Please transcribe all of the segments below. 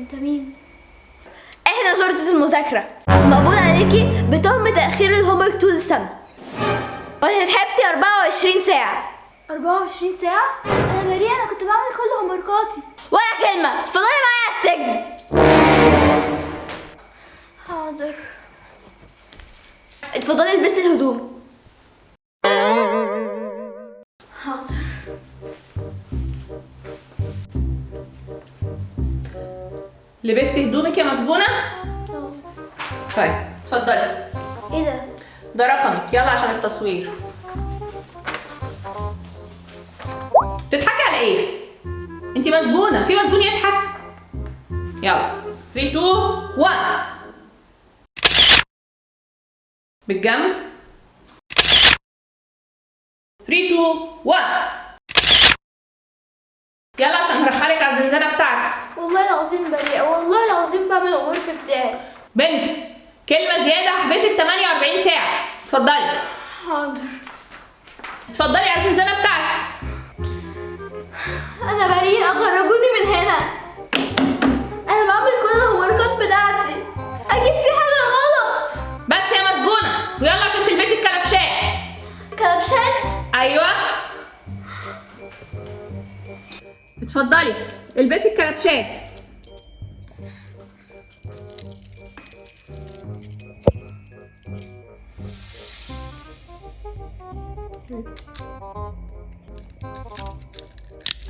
انت مين؟ احنا شرطة المذاكرة، مقبول عليكي بتهمة تأخير الهوم ورك طول السنة، وهتتحبسي 24 ساعة. 24 ساعة؟ أنا بريئة، أنا كنت بعمل كل هوم وركاتي. ولا كلمة، اتفضلي معايا على السجن. حاضر. اتفضلي البسي الهدوم. حاضر. لبستي هدومك يا مسجونة؟ طيب اتفضلي. ايه ده؟ ده رقمك، يلا عشان التصوير. تضحكي على ايه؟ انتي مسجونة، في مسجون يضحك؟ يلا 3 2 1 بالجنب. 3 2 1 يلا عشان هرحلك على الزنزانة بتاعتك. والله العظيم بريئة، والله العظيم بعمل الهوم ورك بتاعي. بنت كلمة زيادة هحبسك 48 ساعة. اتفضلي. حاضر. اتفضلي على الزنزانة بتاعتك. أنا بريئة، خرجوني من هنا. أنا بعمل كل الهوم وركات بتاعتي، أكيد في حاجة غلط. بس يا مسجونة، ويلا عشان تلبسي الكلبشات. كلبشات؟ أيوه. اتفضلي البسي الكلبشات.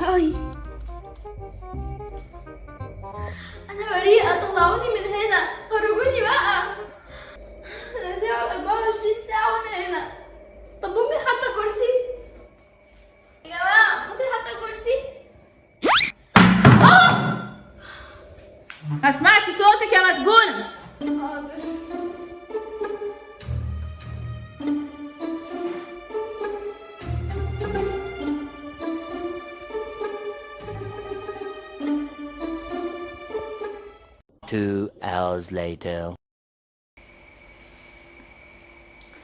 أي أنا بريئة، طلعوني من هنا، خرجوني بقى. أنا ازاي على 24 ساعة وأنا هنا؟ طب ممكن حتى كرسي؟ يا جماعة ممكن حتى كرسي؟ ما اسمعش صوتك يا مسجونة. حاضر. Two hours later.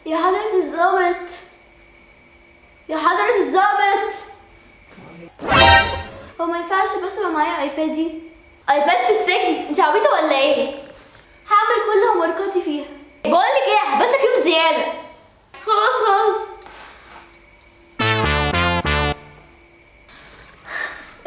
يا حضرة الظابط، يا حضرة الظابط، هو ما ينفعش بس يبقى معايا ايبادي؟ ايباد في السجن؟ انت عبيطة ولا ايه؟ هعمل كل هوم وركاتي فيها. بقولك ايه، هحبسك يوم زيادة. خلاص خلاص.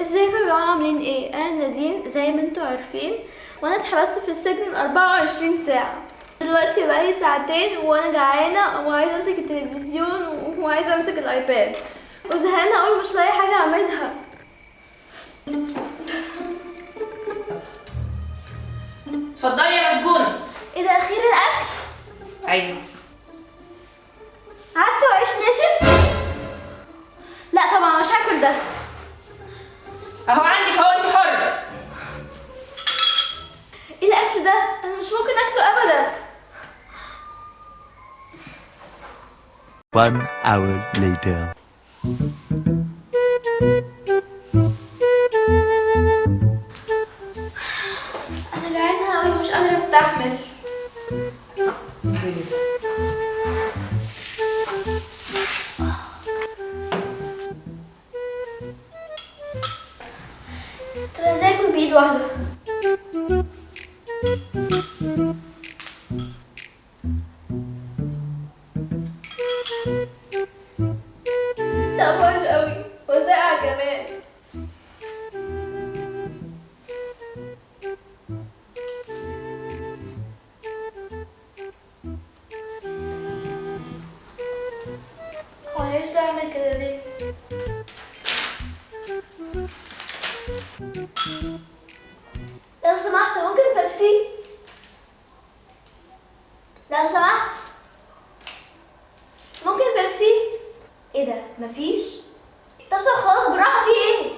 ازيكم يا جماعة، عاملين ايه؟ انا نادين زي ما انتوا عارفين، وانا اتحبست في السجن 24 ساعة. دلوقتي بقالي ساعتين وانا جعانة وعايزة امسك التلفزيون وعايزة امسك الايباد، وزهقانة قوي مش لاقي حاجة اعملها. اتفضلي يا مسجونة. ايه ده، اخيرا الاكل؟ أيوه. عدس وعيش ناشف؟ لا طبعا مش هاكل ده. أهو عندك أهو، أنت حرة. ايه الاكل ده؟ انا مش ممكن اكله ابدا. One hour later. انا جعانة قوي مش قادرة استحمل. طب ازاي اكل بايد واحدة؟ ده وحش قوي وساقع كمان. عايزة اعمل كده ليه؟ لو سمحت ممكن بيبسي؟ لو سمحت ممكن بيبسي؟ ايه ده، مفيش؟ طب خلاص بالراحة، في ايه؟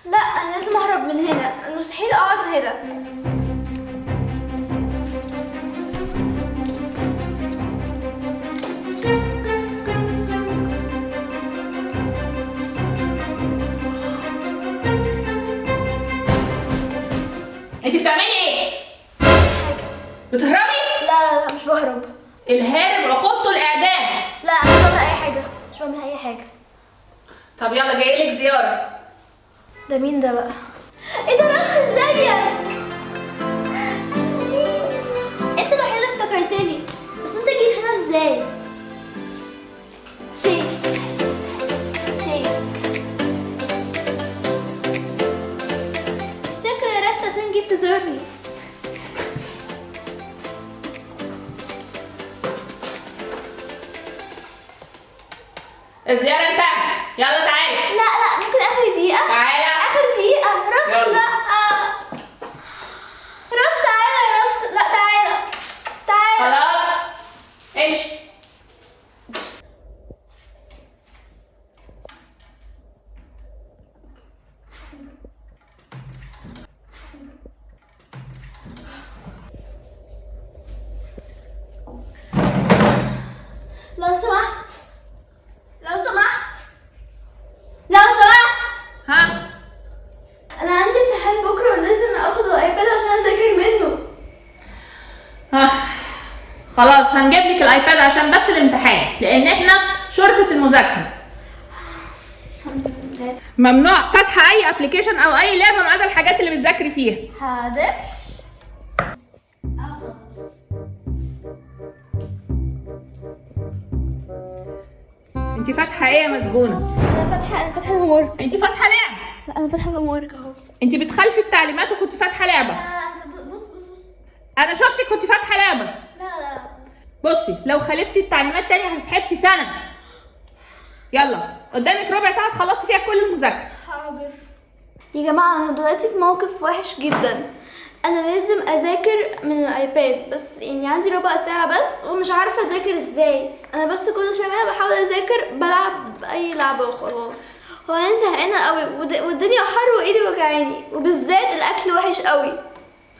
لا انا لازم اهرب من هنا، انا مستحيل اقعد هنا. انت بتعملي ايه؟ بتهربي؟ لا لا لا مش بهرب. الهارب عقوبته الاعدام. لا انا مش بعمل اي حاجة. مش بعمل اي حاجه. طب يلا جاي لك زياره. ده مين ده بقى؟ ايه ده راسك؟ ازيك؟ انت الوحيده اللي افتكرتني، بس انت جيت هنا ازاي؟ شيء شكرا يا راستا عشان جيت تزورني. الزياره انتهت، يلا تعالي. لا ممكن اخر دقيقه. تعالى. اخر دقيقه راست. يلا. لا راست تعالى يا راست. لا تعالى خلاص امشي. لو سمحت ها انا عندي امتحان بكره ولازم اخد الايباد عشان اذاكر منه. خلاص هنجيب لك الايباد عشان بس الامتحان، لان احنا شرطه المذاكره. ممنوع فتح اي ابلكيشن او اي لعبه ما عدا الحاجات اللي بتذاكري فيها. حاضر. انت فاتحه ايه يا مسجونه؟ انا فاتحه الهوم ورك. انت فاتحه لعبه. لا انا فاتحه الهوم ورك اهو. انت بتخالفي التعليمات وكنت فاتحه لعبه. بص انا شفتك كنت فاتحه لعبه. لا بصي لو خالفتي التعليمات تاني هتتحبسي سنه. يلا قدامك ربع ساعه تخلصي فيها كل المذاكره. حاضر. يا جماعه انا دلوقتي في موقف وحش جدا. انا لازم اذاكر من الايباد، بس يعني عندي ربع ساعه بس ومش عارفه اذاكر ازاي. انا بس كل شويه بحاول اذاكر بلعب اي لعبه وخلاص. هو انا زهقانه قوي والدنيا حر وايدي وجعاني، وبالذات الاكل وحش قوي.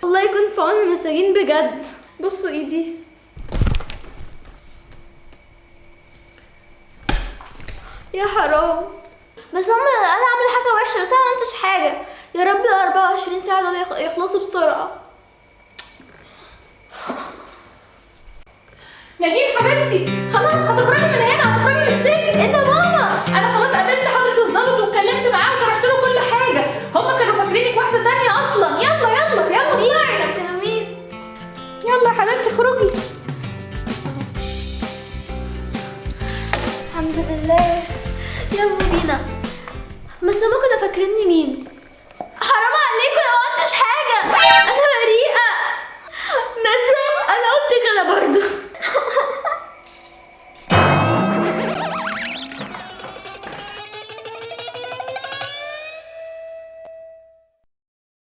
الله يكون في عون المساجين بجد. بصوا ايدي. يا حرام. بس انا عامله حاجه وحشه، بس انا ما عملتش حاجه. يا رب ال 24 ساعه دول يخلصوا بسرعه. نادين حبيبتي خلاص هتخرجي من هنا، هتخرجي من السجن. ايه ده بابا؟